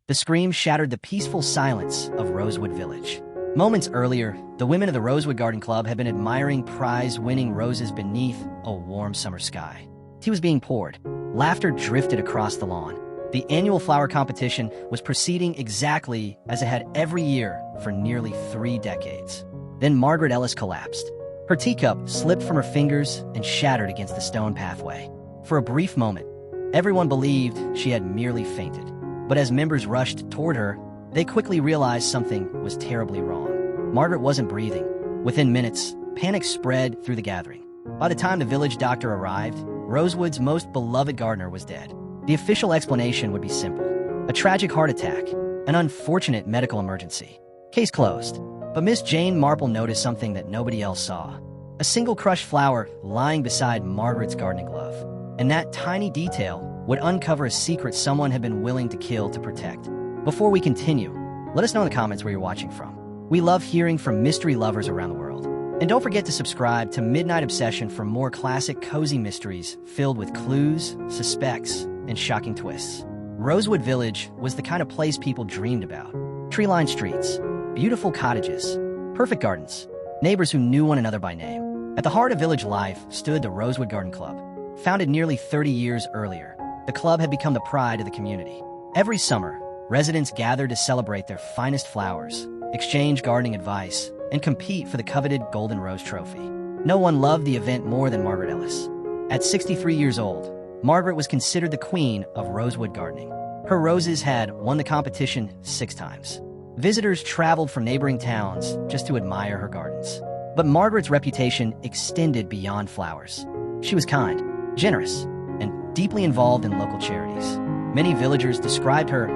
The scream shattered the peaceful silence of Rosewood Village. Moments earlier, the women of the Rosewood Garden Club had been admiring prize-winning roses beneath a warm summer sky. Tea was being poured. Laughter drifted across the lawn. The annual flower competition was proceeding exactly as it had every year for nearly 3 decades. Then Margaret Ellis collapsed. Her teacup slipped from her fingers and shattered against the stone pathway. For a brief moment, everyone believed she had merely fainted. But as members rushed toward her, they quickly realized something was terribly wrong. Margaret wasn't breathing. Within minutes, panic spread through the gathering. By the time the village doctor arrived, Rosewood's most beloved gardener was dead. The official explanation would be simple: a tragic heart attack, an unfortunate medical emergency. Case closed. But Miss Jane Marple noticed something that nobody else saw. A single crushed flower lying beside Margaret's gardening glove. And that tiny detail would uncover a secret someone had been willing to kill to protect. Before we continue, let us know in the comments where you're watching from. We love hearing from mystery lovers around the world. And don't forget to subscribe to Midnight Obsession for more classic cozy mysteries filled with clues, suspects, and shocking twists. Rosewood Village was the kind of place people dreamed about. Tree-lined streets, beautiful cottages, perfect gardens, neighbors who knew one another by name. At the heart of village life stood the Rosewood Garden Club. Founded nearly 30 years earlier, the club had become the pride of the community. Every summer, residents gathered to celebrate their finest flowers, exchange gardening advice, and compete for the coveted Golden Rose Trophy. No one loved the event more than Margaret Ellis. At 63 years old, Margaret was considered the queen of rosewood gardening. Her roses had won the competition 6 times. Visitors traveled from neighboring towns just to admire her gardens. But Margaret's reputation extended beyond flowers. She was kind, generous, and deeply involved in local charities. Many villagers described her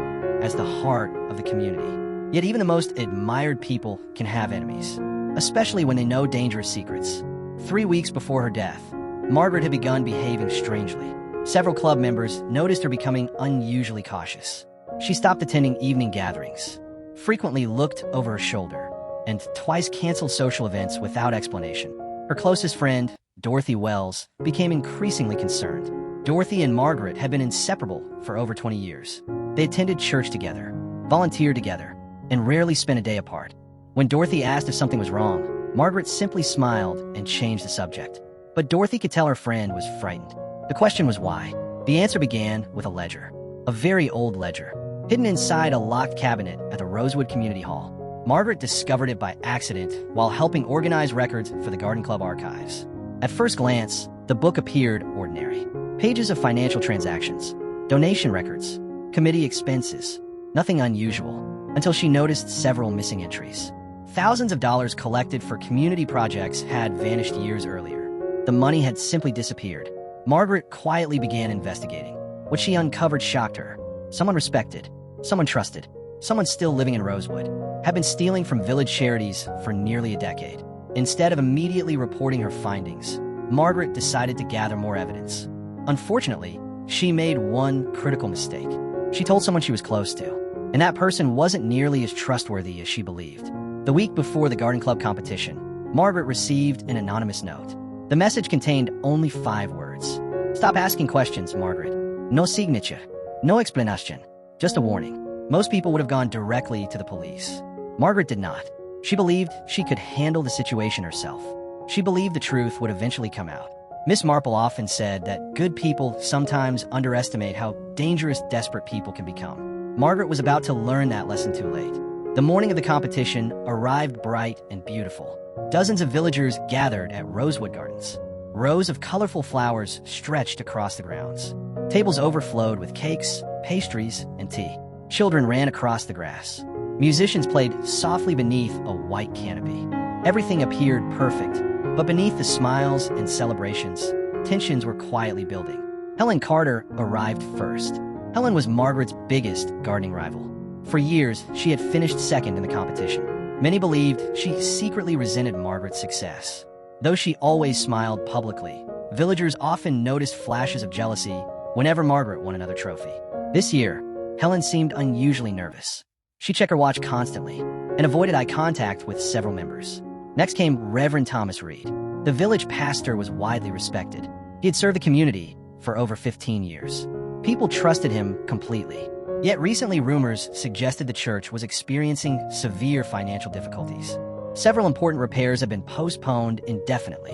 as the heart of the community. Yet even the most admired people can have enemies, especially when they know dangerous secrets. 3 weeks before her death, Margaret had begun behaving strangely. Several club members noticed her becoming unusually cautious. She stopped attending evening gatherings, frequently looked over her shoulder, and twice canceled social events without explanation. Her closest friend, Dorothy Wells, became increasingly concerned. Dorothy and Margaret had been inseparable for over 20 years. They attended church together, volunteered together, and rarely spent a day apart. When Dorothy asked if something was wrong, Margaret simply smiled and changed the subject. But Dorothy could tell her friend was frightened. The question was why. The answer began with a ledger, a very old ledger, hidden inside a locked cabinet at the Rosewood Community Hall. Margaret discovered it by accident while helping organize records for the Garden Club archives. At first glance, the book appeared ordinary. Pages of financial transactions, donation records, committee expenses, nothing unusual, until she noticed several missing entries. Thousands of dollars collected for community projects had vanished years earlier. The money had simply disappeared. Margaret quietly began investigating. What she uncovered shocked her. Someone respected, someone trusted, someone still living in Rosewood, had been stealing from village charities for nearly a decade. Instead of immediately reporting her findings, Margaret decided to gather more evidence. Unfortunately, she made one critical mistake. She told someone she was close to, and that person wasn't nearly as trustworthy as she believed. The week before the garden club competition, Margaret received an anonymous note. The message contained only 5 words. "Stop asking questions, Margaret. No signature. No explanation. Just a warning." Most people would have gone directly to the police. Margaret did not. She believed she could handle the situation herself. She believed the truth would eventually come out. Miss Marple often said that good people sometimes underestimate how dangerous desperate people can become. Margaret was about to learn that lesson too late. The morning of the competition arrived bright and beautiful. Dozens of villagers gathered at Rosewood Gardens. Rows of colorful flowers stretched across the grounds. Tables overflowed with cakes, pastries, and tea. Children ran across the grass. Musicians played softly beneath a white canopy. Everything appeared perfect, but beneath the smiles and celebrations, tensions were quietly building. Helen Carter arrived first. Helen was Margaret's biggest gardening rival. For years, she had finished second in the competition. Many believed she secretly resented Margaret's success. Though she always smiled publicly, villagers often noticed flashes of jealousy whenever Margaret won another trophy. This year, Helen seemed unusually nervous. She checked her watch constantly and avoided eye contact with several members. Next came Reverend Thomas Reed. The village pastor was widely respected. He had served the community for over 15 years. People trusted him completely. Yet recently rumors suggested the church was experiencing severe financial difficulties. Several important repairs had been postponed indefinitely.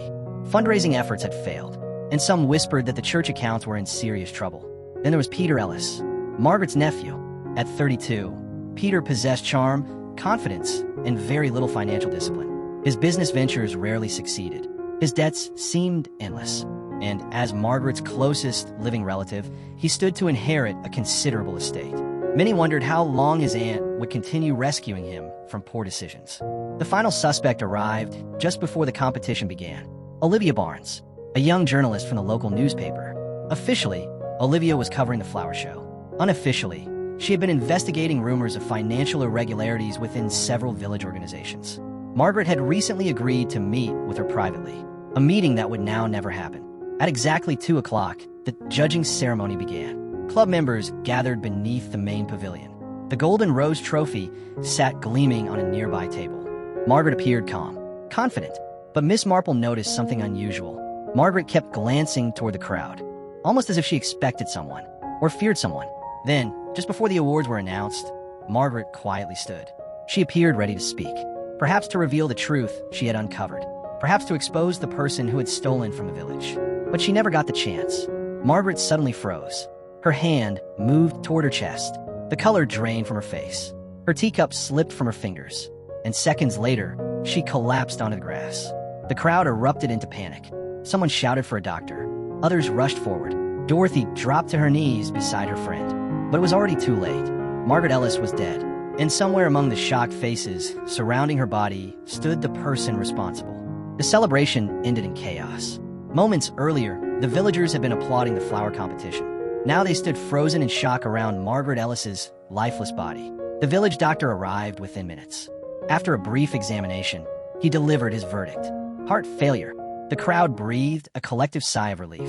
Fundraising efforts had failed, and some whispered that the church accounts were in serious trouble. Then there was Peter Ellis, Margaret's nephew. At 32, Peter possessed charm, confidence, and very little financial discipline. His business ventures rarely succeeded. His debts seemed endless, and as Margaret's closest living relative, he stood to inherit a considerable estate. Many wondered how long his aunt would continue rescuing him from poor decisions. The final suspect arrived just before the competition began. Olivia Barnes, a young journalist from the local newspaper. Officially, Olivia was covering the flower show. Unofficially, she had been investigating rumors of financial irregularities within several village organizations. Margaret had recently agreed to meet with her privately, a meeting that would now never happen. At exactly 2 o'clock, the judging ceremony began. Club members gathered beneath the main pavilion. The Golden Rose trophy sat gleaming on a nearby table. Margaret appeared calm, confident, but Miss Marple noticed something unusual. Margaret kept glancing toward the crowd, almost as if she expected someone, or feared someone. Then, just before the awards were announced, Margaret quietly stood. She appeared ready to speak, perhaps to reveal the truth she had uncovered, perhaps to expose the person who had stolen from the village. But she never got the chance. Margaret suddenly froze. Her hand moved toward her chest. The color drained from her face. Her teacup slipped from her fingers, and seconds later, she collapsed onto the grass. The crowd erupted into panic. Someone shouted for a doctor. Others rushed forward. Dorothy dropped to her knees beside her friend. But it was already too late. Margaret Ellis was dead, and somewhere among the shocked faces surrounding her body stood the person responsible. The celebration ended in chaos. Moments earlier, the villagers had been applauding the flower competition. Now they stood frozen in shock around Margaret Ellis's lifeless body. The village doctor arrived within minutes. After a brief examination, he delivered his verdict. Heart failure. The crowd breathed a collective sigh of relief.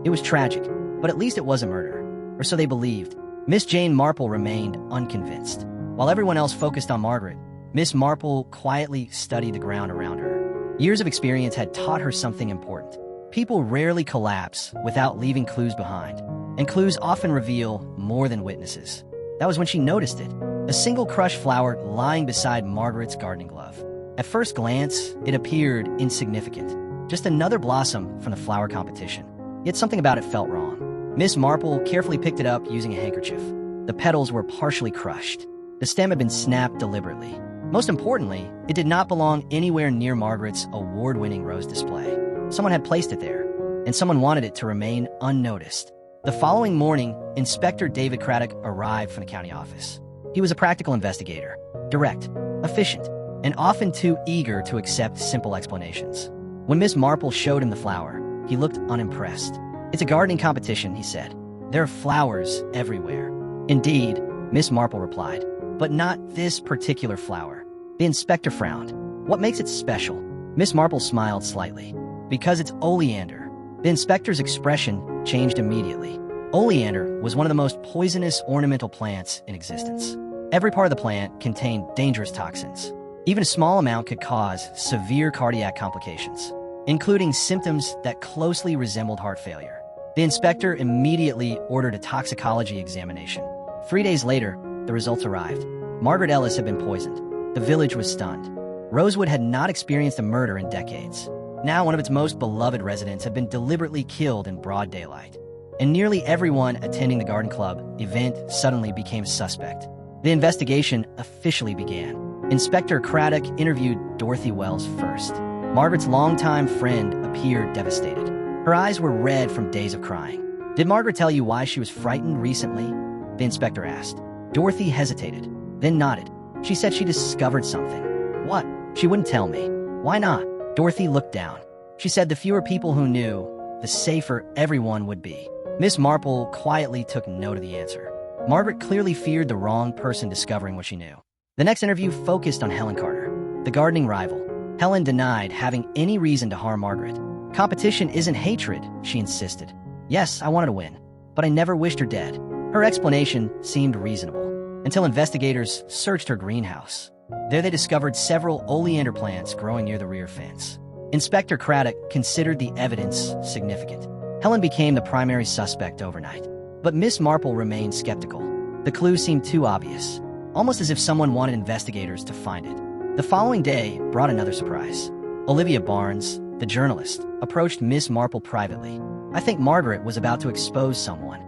It was tragic, but at least it was a murder, or so they believed. Miss Jane Marple remained unconvinced. While everyone else focused on Margaret, Miss Marple quietly studied the ground around her. Years of experience had taught her something important. People rarely collapse without leaving clues behind, and clues often reveal more than witnesses. That was when she noticed it. A single crushed flower lying beside Margaret's gardening glove. At first glance, it appeared insignificant. Just another blossom from the flower competition. Yet something about it felt wrong. Miss Marple carefully picked it up using a handkerchief. The petals were partially crushed. The stem had been snapped deliberately. Most importantly, it did not belong anywhere near Margaret's award-winning rose display. Someone had placed it there, and someone wanted it to remain unnoticed. The following morning, Inspector David Craddock arrived from the county office. He was a practical investigator, direct, efficient, and often too eager to accept simple explanations. When Miss Marple showed him the flower, he looked unimpressed. "It's a gardening competition," he said. "There are flowers everywhere." "Indeed," Miss Marple replied, "but not this particular flower." The inspector frowned. "What makes it special?" Miss Marple smiled slightly. "Because it's oleander." The inspector's expression changed immediately. Oleander was one of the most poisonous ornamental plants in existence. Every part of the plant contained dangerous toxins. Even a small amount could cause severe cardiac complications, including symptoms that closely resembled heart failure. The inspector immediately ordered a toxicology examination. 3 days later, the results arrived. Margaret Ellis had been poisoned. The village was stunned. Rosewood had not experienced a murder in decades. Now one of its most beloved residents had been deliberately killed in broad daylight. And nearly everyone attending the garden club event suddenly became a suspect. The investigation officially began. Inspector Craddock interviewed Dorothy Wells first. Margaret's longtime friend appeared devastated. Her eyes were red from days of crying. "Did Margaret tell you why she was frightened recently?" the inspector asked. Dorothy hesitated, then nodded. "She said she discovered something." "What?" "She wouldn't tell me." "Why not?" Dorothy looked down. "She said the fewer people who knew, the safer everyone would be." Miss Marple quietly took note of the answer. Margaret clearly feared the wrong person discovering what she knew. The next interview focused on Helen Carter, the gardening rival. Helen denied having any reason to harm Margaret. "Competition isn't hatred," she insisted. "Yes, I wanted to win, but I never wished her dead." Her explanation seemed reasonable, until investigators searched her greenhouse. There they discovered several oleander plants growing near the rear fence. Inspector Craddock considered the evidence significant. Helen became the primary suspect overnight, but Miss Marple remained skeptical. The clue seemed too obvious, almost as if someone wanted investigators to find it. The following day brought another surprise. Olivia Barnes, the journalist, approached Miss Marple privately. I think Margaret was about to expose someone.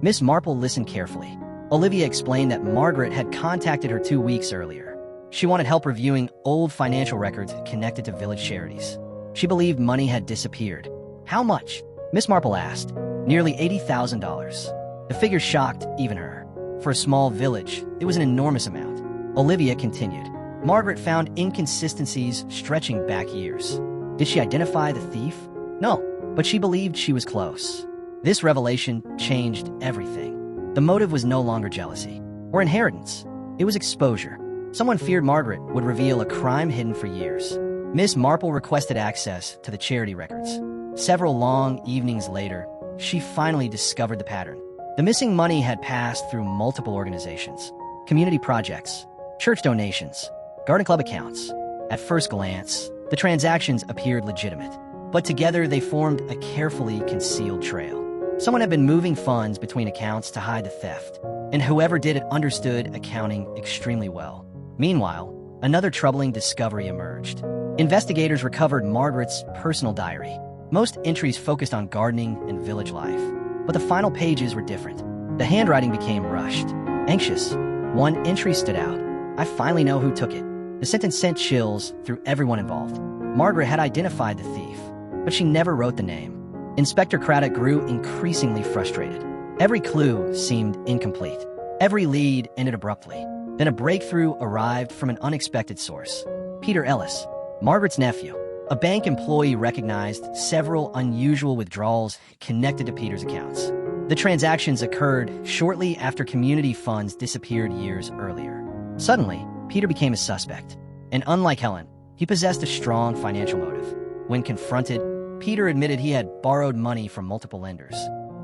Miss Marple listened carefully. Olivia explained that Margaret had contacted her 2 weeks earlier. She wanted help reviewing old financial records connected to village charities. She believed money had disappeared. How much? Miss Marple asked. Nearly $80,000. The figure shocked even her. For a small village, it was an enormous amount. Olivia continued. Margaret found inconsistencies stretching back years. Did she identify the thief? No, but she believed she was close. This revelation changed everything. The motive was no longer jealousy or inheritance. It was exposure. Someone feared Margaret would reveal a crime hidden for years. Miss Marple requested access to the charity records. Several long evenings later, she finally discovered the pattern. The missing money had passed through multiple organizations, community projects, church donations, garden club accounts. At first glance, the transactions appeared legitimate, but together they formed a carefully concealed trail. Someone had been moving funds between accounts to hide the theft, and whoever did it understood accounting extremely well. Meanwhile, another troubling discovery emerged. Investigators recovered Margaret's personal diary. Most entries focused on gardening and village life, but the final pages were different. The handwriting became rushed, anxious. One entry stood out. I finally know who took it. The sentence sent chills through everyone involved. Margaret had identified the thief, but she never wrote the name. Inspector Craddock grew increasingly frustrated. Every clue seemed incomplete. Every lead ended abruptly. Then a breakthrough arrived from an unexpected source. Peter Ellis, Margaret's nephew, a bank employee, recognized several unusual withdrawals connected to Peter's accounts. The transactions occurred shortly after community funds disappeared years earlier. Suddenly, Peter became a suspect. And unlike Helen, he possessed a strong financial motive. When confronted, Peter admitted he had borrowed money from multiple lenders,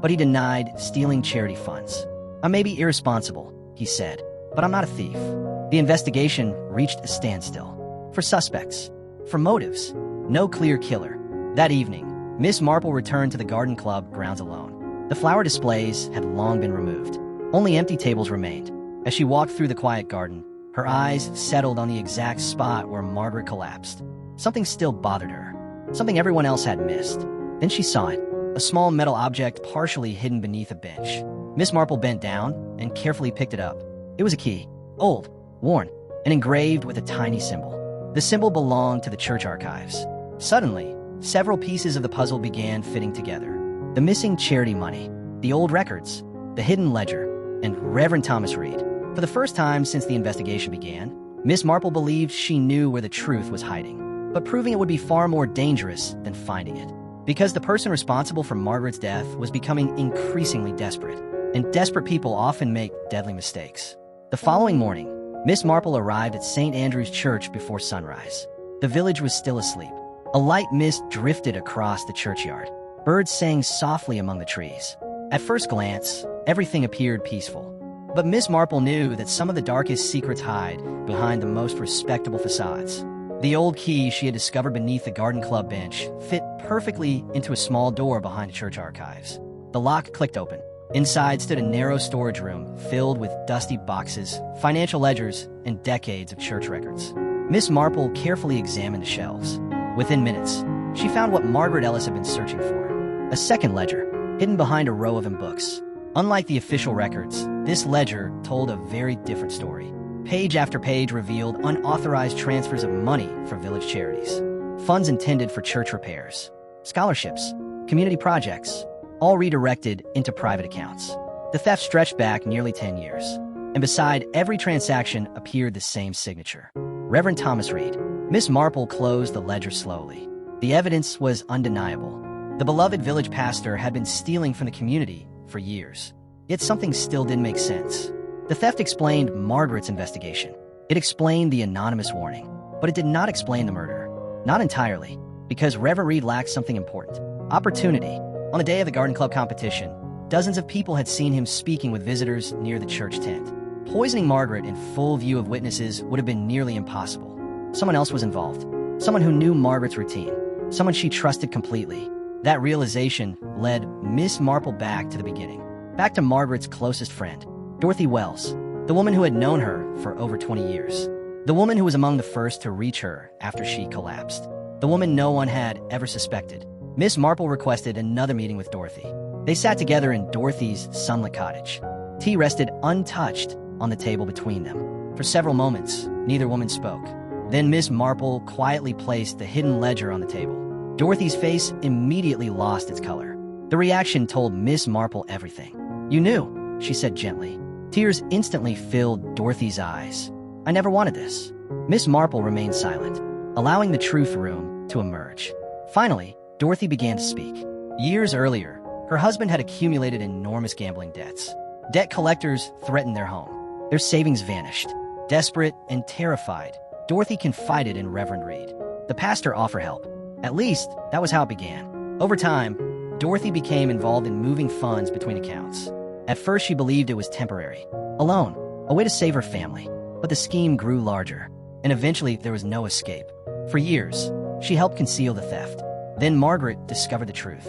but he denied stealing charity funds. I may be irresponsible, he said, but I'm not a thief. The investigation reached a standstill. For suspects, for motives, no clear killer. That evening, Miss Marple returned to the garden club grounds alone. The flower displays had long been removed. Only empty tables remained. As she walked through the quiet garden, her eyes settled on the exact spot where Margaret collapsed. Something still bothered her. Something everyone else had missed. Then she saw it, a small metal object partially hidden beneath a bench. Miss Marple bent down and carefully picked it up. It was a key, old, worn, and engraved with a tiny symbol. The symbol belonged to the church archives. Suddenly, several pieces of the puzzle began fitting together. The missing charity money, the old records, the hidden ledger, and Reverend Thomas Reed. For the first time since the investigation began, Miss Marple believed she knew where the truth was hiding, but proving it would be far more dangerous than finding it. Because the person responsible for Margaret's death was becoming increasingly desperate, and desperate people often make deadly mistakes. The following morning, Miss Marple arrived at St. Andrew's Church before sunrise. The village was still asleep. A light mist drifted across the churchyard. Birds sang softly among the trees. At first glance, everything appeared peaceful. But Miss Marple knew that some of the darkest secrets hide behind the most respectable facades. The old key she had discovered beneath the garden club bench fit perfectly into a small door behind the church archives. The lock clicked open. Inside stood a narrow storage room filled with dusty boxes, financial ledgers, and decades of church records. Miss Marple carefully examined the shelves. Within minutes, she found what Margaret Ellis had been searching for: a second ledger, hidden behind a row of books. Unlike the official records, this ledger told a very different story. Page after page revealed unauthorized transfers of money for village charities, funds intended for church repairs, scholarships, community projects, all redirected into private accounts. The theft stretched back nearly 10 years, and beside every transaction appeared the same signature: Reverend Thomas Reed. Miss Marple closed the ledger slowly. The evidence was undeniable. The beloved village pastor had been stealing from the community for years. Yet something still didn't make sense. The theft explained Margaret's investigation. It explained the anonymous warning, but it did not explain the murder. Not entirely, because Reverend Reed lacked something important: opportunity. On the day of the garden club competition, dozens of people had seen him speaking with visitors near the church tent. Poisoning Margaret in full view of witnesses would have been nearly impossible. Someone else was involved. Someone who knew Margaret's routine. Someone she trusted completely. That realization led Miss Marple back to the beginning. Back to Margaret's closest friend, Dorothy Wells, the woman who had known her for over 20 years. The woman who was among the first to reach her after she collapsed. The woman no one had ever suspected. Miss Marple requested another meeting with Dorothy. They sat together in Dorothy's sunlit cottage. Tea rested untouched on the table between them. For several moments, neither woman spoke. Then Miss Marple quietly placed the hidden ledger on the table. Dorothy's face immediately lost its color. The reaction told Miss Marple everything. "You knew," she said gently. Tears instantly filled Dorothy's eyes. "I never wanted this." Miss Marple remained silent, allowing the truth room to emerge. Finally, Dorothy began to speak. Years earlier, her husband had accumulated enormous gambling debts. Debt collectors threatened their home. Their savings vanished. Desperate and terrified, Dorothy confided in Reverend Reed. The pastor offered help. At least, that was how it began. Over time, Dorothy became involved in moving funds between accounts. At first, she believed it was temporary. A loan, a way to save her family. But the scheme grew larger, and eventually there was no escape. For years, she helped conceal the theft. Then Margaret discovered the truth.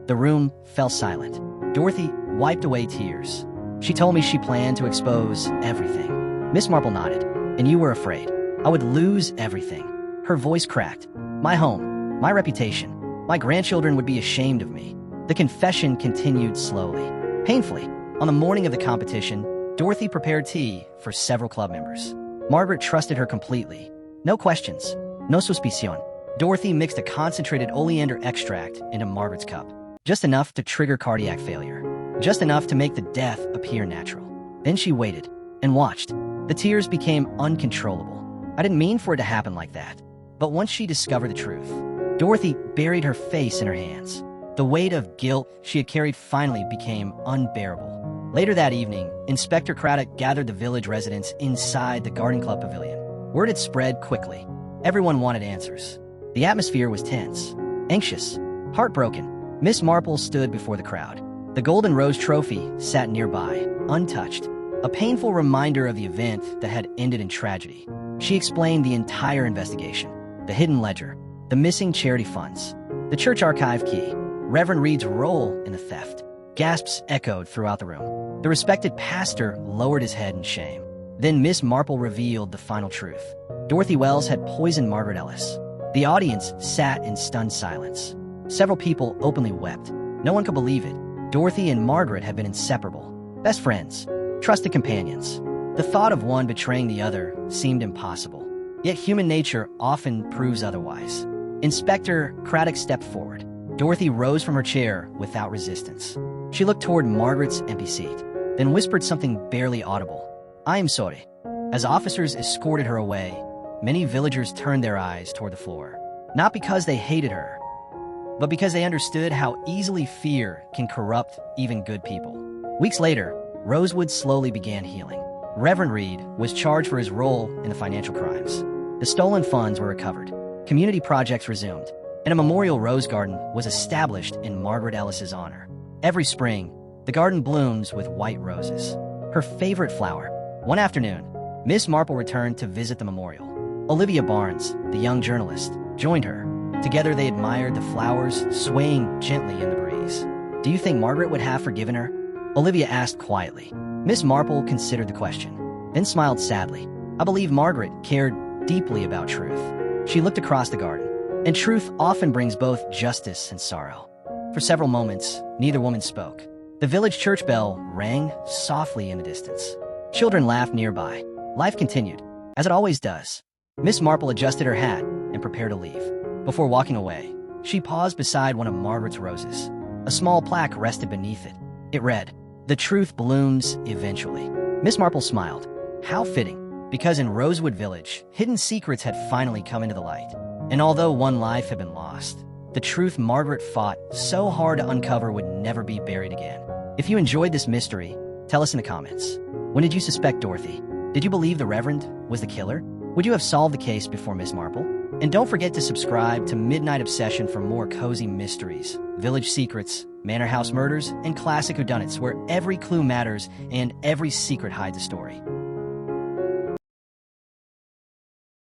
The room fell silent. Dorothy wiped away tears. "She told me she planned to expose everything." Miss Marple nodded. "And you were afraid I would lose everything." Her voice cracked. "My home, my reputation, my grandchildren would be ashamed of me." The confession continued slowly, painfully. On the morning of the competition, Dorothy prepared tea for several club members. Margaret trusted her completely. No questions, no suspicion. Dorothy mixed a concentrated oleander extract into Margaret's cup. Just enough to trigger cardiac failure. Just enough to make the death appear natural. Then she waited and watched. The tears became uncontrollable. I didn't mean for it to happen like that. But once she discovered the truth, Dorothy buried her face in her hands. The weight of guilt she had carried finally became unbearable. Later that evening, Inspector Craddock gathered the village residents inside the garden club pavilion. Word had spread quickly. Everyone wanted answers. The atmosphere was tense, anxious, heartbroken. Miss Marple stood before the crowd. The Golden Rose trophy sat nearby, untouched, a painful reminder of the event that had ended in tragedy. She explained the entire investigation, the hidden ledger, the missing charity funds, the church archive key, Reverend Reed's role in the theft. Gasps echoed throughout the room. The respected pastor lowered his head in shame. Then Miss Marple revealed the final truth. Dorothy Wells had poisoned Margaret Ellis. The audience sat in stunned silence. Several people openly wept. No one could believe it. Dorothy and Margaret had been inseparable, best friends, trusted companions. The thought of one betraying the other seemed impossible. Yet human nature often proves otherwise. Inspector Craddock stepped forward. Dorothy rose from her chair without resistance. She looked toward Margaret's empty seat, then whispered something barely audible. "I am sorry." As officers escorted her away, many villagers turned their eyes toward the floor. Not because they hated her, but because they understood how easily fear can corrupt even good people. Weeks later, Rosewood slowly began healing. Reverend Reed was charged for his role in the financial crimes. The stolen funds were recovered. Community projects resumed, and a memorial rose garden was established in Margaret Ellis's honor. Every spring, the garden blooms with white roses, her favorite flower. One afternoon, Miss Marple returned to visit the memorial. Olivia Barnes, the young journalist, joined her. Together they admired the flowers swaying gently in the breeze. "Do you think Margaret would have forgiven her?" Olivia asked quietly. Miss Marple considered the question, then smiled sadly. "I believe Margaret cared deeply about truth." She looked across the garden, and truth often brings both justice and sorrow. For several moments, neither woman spoke. The village church bell rang softly in the distance. Children laughed nearby. Life continued, as it always does. Miss Marple adjusted her hat and prepared to leave. Before walking away, she paused beside one of Margaret's roses. A small plaque rested beneath it. It read, "The truth blooms eventually." Miss Marple smiled. How fitting, because in Rosewood Village, hidden secrets had finally come into the light. And although one life had been lost, the truth Margaret fought so hard to uncover would never be buried again. If you enjoyed this mystery, tell us in the comments. When did you suspect Dorothy? Did you believe the Reverend was the killer? Would you have solved the case before Miss Marple? And don't forget to subscribe to Midnight Obsession for more cozy mysteries, village secrets, manor house murders, and classic whodunits where every clue matters and every secret hides a story.